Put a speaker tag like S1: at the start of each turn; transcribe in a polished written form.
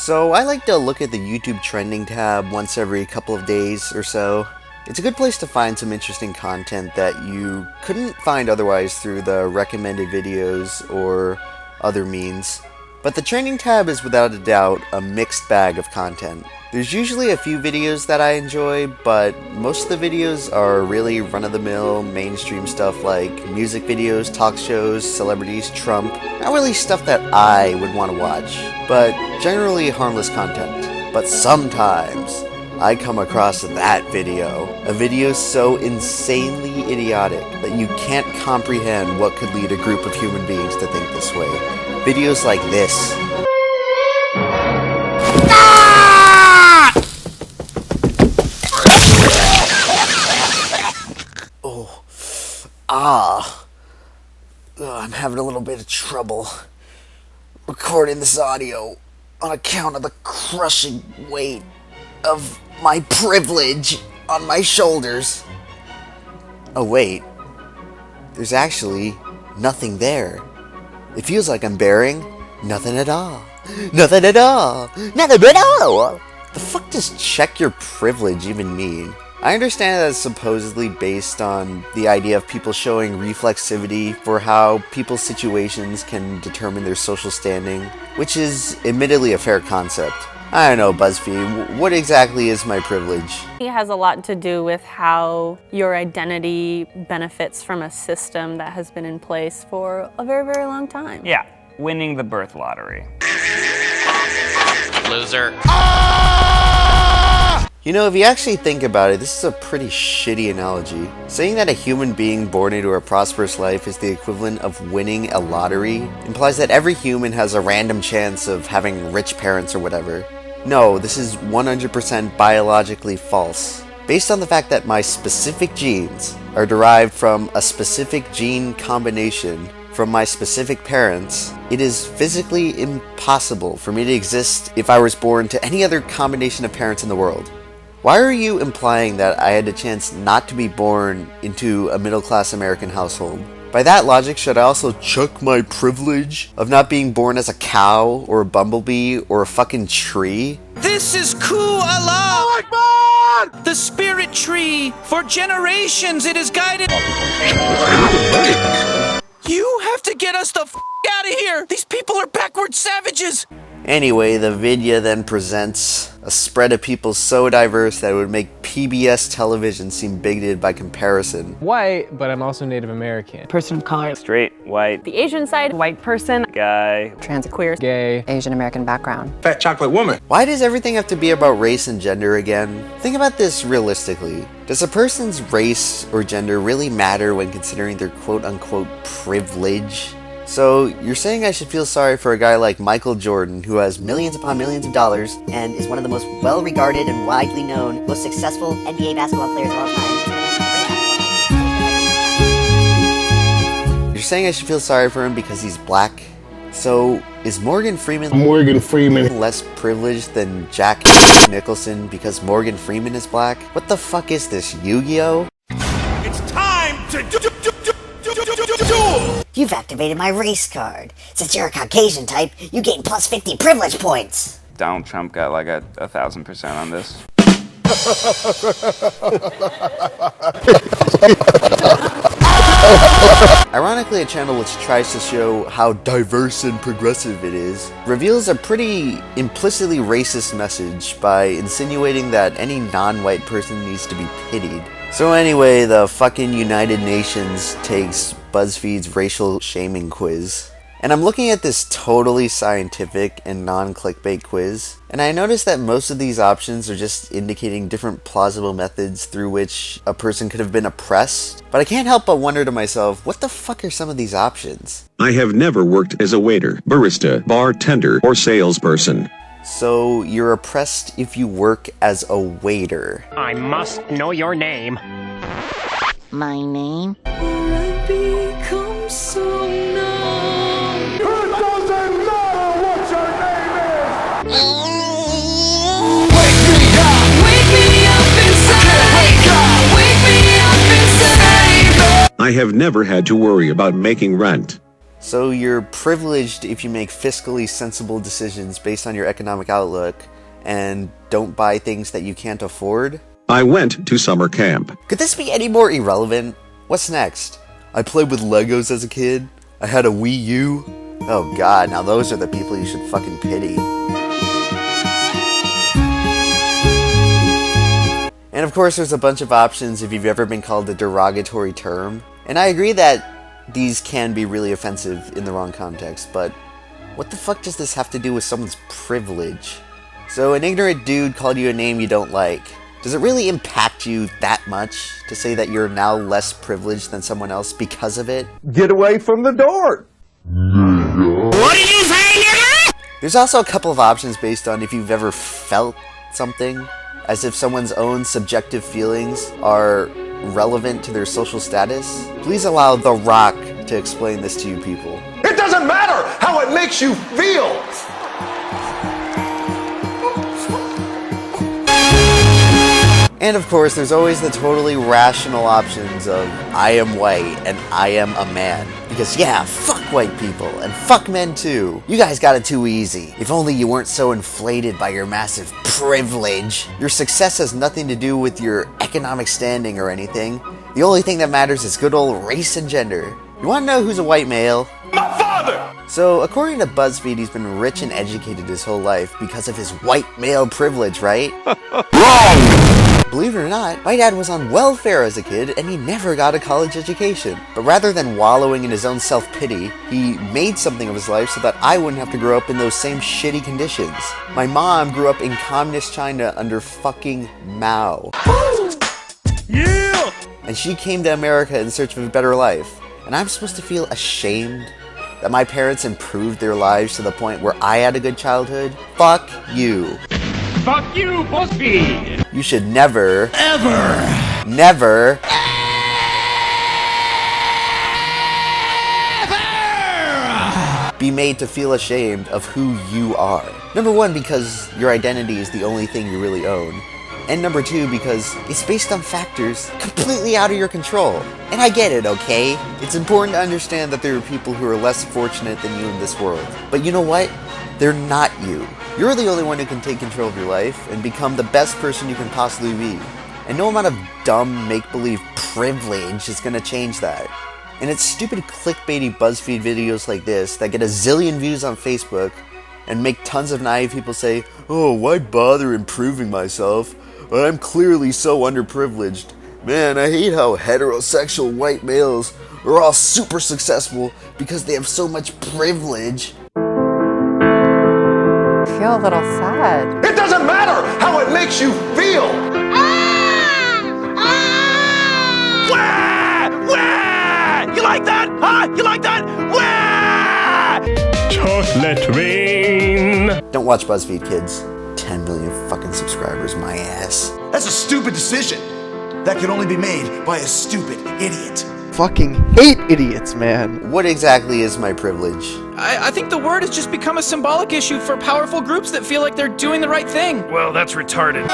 S1: So I like to look at the YouTube trending tab once every couple of days or so. It's a good place to find some interesting content that you couldn't find otherwise through the recommended videos or other means. But the trending tab is without a doubt a mixed bag of content. There's usually a few videos that I enjoy, but most of the videos are really run-of-the-mill, mainstream stuff like music videos, talk shows, celebrities, Trump. Not really stuff that I would want to watch, but generally harmless content. But sometimes I come across that video. A video so insanely idiotic that you can't comprehend what could lead a group of human beings to think this way. Videos like this. I'm having a little bit of trouble recording this audio on account of the crushing weight of my privilege on my shoulders. Oh wait, there's actually nothing there. It feels like I'm bearing nothing at all. Nothing at all. Nothing at all. The fuck does check your privilege even mean? I understand that it's supposedly based on the idea of people showing reflexivity for how people's situations can determine their social standing, which is admittedly a fair concept. I don't know, BuzzFeed, what exactly is my privilege?
S2: It has a lot to do with how your identity benefits from a system that has been in place for a very, very long time.
S3: Yeah, winning the birth lottery.
S4: Loser.
S1: You know, if you actually think about it, this is a pretty shitty analogy. Saying that a human being born into a prosperous life is the equivalent of winning a lottery implies that every human has a random chance of having rich parents or whatever. No, this is 100% biologically false. Based on the fact that my specific genes are derived from a specific gene combination from my specific parents, it is physically impossible for me to exist if I was born to any other combination of parents in the world. Why are you implying that I had a chance not to be born into a middle-class American household? By that logic, should I also chuck my privilege of not being born as a cow, or a bumblebee, or a fucking tree?
S5: This is Allah! The spirit tree! For generations it has guided... You have to get us the f*** out of here! These people are backward savages!
S1: Anyway, the video then presents a spread of people so diverse that it would make PBS television seem bigoted by comparison.
S6: White, but I'm also Native American.
S7: Person of color.
S3: Straight, white,
S2: The Asian side, white person,
S3: guy,
S7: Trans,
S2: queer,
S6: Gay.
S7: Asian American background.
S8: Fat chocolate woman.
S1: Why does everything have to be about race and gender again? Think about this realistically. Does a person's race or gender really matter when considering their quote-unquote privilege? So, you're saying I should feel sorry for a guy like Michael Jordan, who has millions upon millions of dollars,
S9: and is one of the most well-regarded and widely known, most successful NBA basketball players of all time.
S1: You're saying I should feel sorry for him because he's black? So, is Morgan Freeman less privileged than Jack Nicholson because Morgan Freeman is black? What the fuck is this, Yu-Gi-Oh?
S5: It's time to do.
S9: You've activated my race card. Since you're a Caucasian type, you gain plus 50 privilege points.
S3: Donald Trump got like a 1,000% on this.
S1: Ironically, a channel which tries to show how diverse and progressive it is reveals a pretty implicitly racist message by insinuating that any non-white person needs to be pitied. So anyway, the fucking United Nations takes BuzzFeed's racial shaming quiz. And I'm looking at this totally scientific and non-clickbait quiz, and I noticed that most of these options are just indicating different plausible methods through which a person could have been oppressed. But I can't help but wonder to myself, what the fuck are some of these options?
S10: I have never worked as a waiter, barista, bartender, or salesperson.
S1: So, you're oppressed if you work as a waiter.
S11: I must know your name.
S9: My name?
S10: I have never had to worry about making rent.
S1: So you're privileged if you make fiscally sensible decisions based on your economic outlook and don't buy things that you can't afford?
S10: I went to summer camp.
S1: Could this be any more irrelevant? What's next? I played with Legos as a kid. I had a Wii U. Oh god, now those are the people you should fucking pity. And of course there's a bunch of options if you've ever been called a derogatory term. And I agree that these can be really offensive in the wrong context, but what the fuck does this have to do with someone's privilege? So an ignorant dude called you a name you don't like. Does it really impact you that much to say that you're now less privileged than someone else because of it?
S4: Get away from the door!
S11: What did you say, nigga?
S1: There's also a couple of options based on if you've ever felt something, as if someone's own subjective feelings are relevant to their social status. Please allow The Rock to explain this to you people.
S4: It doesn't matter how it makes you feel!
S1: And of course, there's always the totally rational options of I am white and I am a man. Because yeah, fuck white people, and fuck men too. You guys got it too easy. If only you weren't so inflated by your massive privilege. Your success has nothing to do with your economic standing or anything. The only thing that matters is good old race and gender. You wanna know who's a white male?
S4: My father!
S1: So, according to BuzzFeed, he's been rich and educated his whole life because of his white male privilege, right? Wrong! Believe it or not, my dad was on welfare as a kid and he never got a college education. But rather than wallowing in his own self-pity, he made something of his life so that I wouldn't have to grow up in those same shitty conditions. My mom grew up in communist China under fucking Mao.
S4: Yeah!
S1: And she came to America in search of a better life. And I'm supposed to feel ashamed that my parents improved their lives to the point where I had a good childhood? Fuck you.
S11: Fuck you, BuzzFeed!
S1: You should never, be made to feel ashamed of who you are. Number one, because your identity is the only thing you really own. And number two, because it's based on factors completely out of your control. And I get it, okay? It's important to understand that there are people who are less fortunate than you in this world. But you know what? They're not you. You're the only one who can take control of your life and become the best person you can possibly be. And no amount of dumb make-believe privilege is gonna change that. And it's stupid clickbaity BuzzFeed videos like this that get a zillion views on Facebook and make tons of naive people say, oh, why bother improving myself? I'm clearly so underprivileged. Man, I hate how heterosexual white males are all super successful because they have so much privilege.
S7: I feel a little sad.
S4: It doesn't matter how it makes you feel! Wah! Wah! You like that? Huh? You like that? Wah!
S11: Chocolate rain!
S1: Don't watch BuzzFeed, kids. 10 million fucking subscribers, my ass.
S8: That's a stupid decision. That can only be made by a stupid idiot.
S12: Fucking hate idiots, man.
S1: What exactly is my privilege?
S5: I think the word has just become a symbolic issue for powerful groups that feel like they're doing the right thing.
S11: Well, that's retarded.